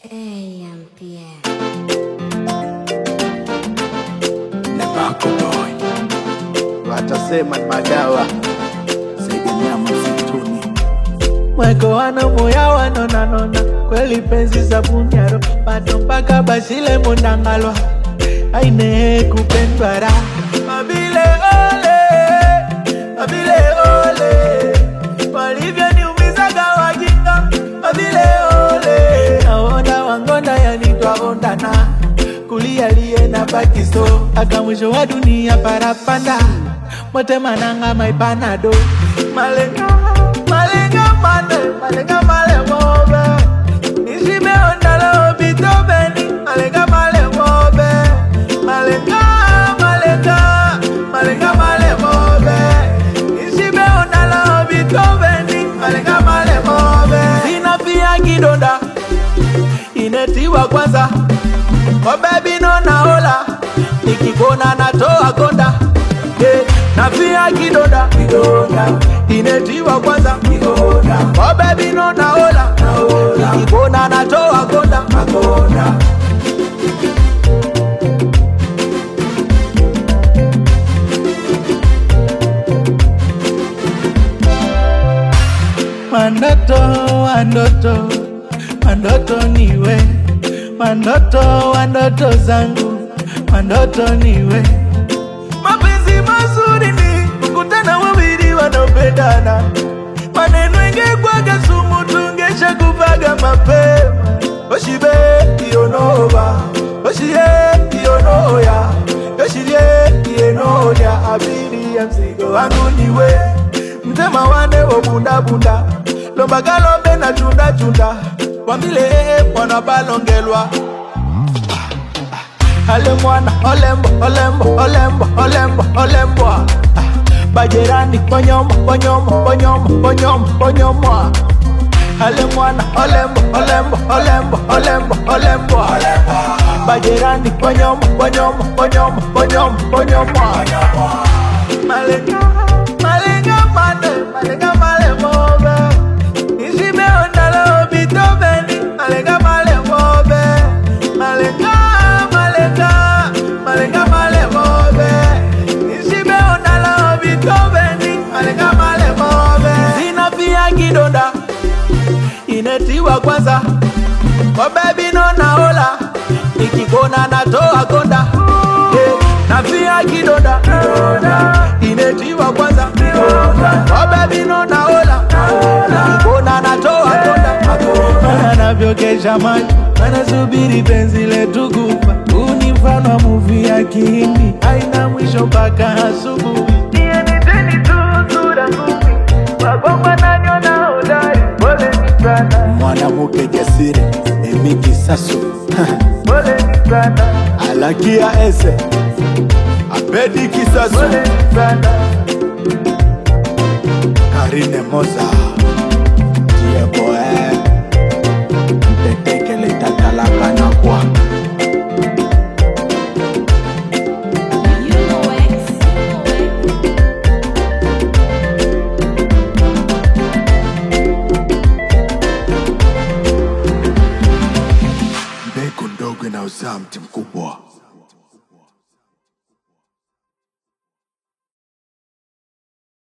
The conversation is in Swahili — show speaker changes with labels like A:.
A: AMPM.
B: Nebako boy watasema ni madawa zaidi nyama msituni mweko wana moya wanonanona kweli penzi sabuni yaro bado mpaka basile mundangalwa aine kupendwa ra mabile ole walivyo niumizaga wajinga mabile ole naona wangonda yanitwa ondana kulia liye na bakiso akamwisho wa dunia parapanda mote mananga maipanado malenga male mobe nishime ondalo bitobeni malenga male mobe malenga male mobe nishime ondalo bitobeni malenga male mobe sina pia kidonda inetiwa kwanza oh baby no naola nikikona natoa konda na pia kidonda inetiwa kwanza oh baby no naola nikikona natoa konda mandoto niwe mandoto zangu mandoto niwe mapenzi mazuri ni kukutana wawili wanaopendana maneno ingekwaga sumu tungesha kuvaga mapema oshibe ionova oshie ionoya oshirie ienoya abiri ya mzigo wangu niwe mtema wane wo bunda lombagalobe na chunda wambile mwana balongelwa ale mwana olembo bajerani ponyomo ale mwana olembo bajerani ponyomo malenga male mobe nishime ondalo bitobeni malenga male mobe malenga male mobe nishime ondalo bitobeni malenga male mobe sina pia kidonda inetiwa kwanza oh baby no naola nikikona natoa konda na pia kidonda inetiwa kwanza oh baby no naola nikikona natoa konda anavyokesha macho anasubiri penzi letu kufa uni mfano wa movie ya Kihindi haina mwisho mpaka asubuhi nieniteni tu sura ngumi wagomba naniona hodari pole ni sana mwanamke jasiri Emiki Sasso pole ni sana alakia ese Abedi Kisasu pole ni sana Karine Moza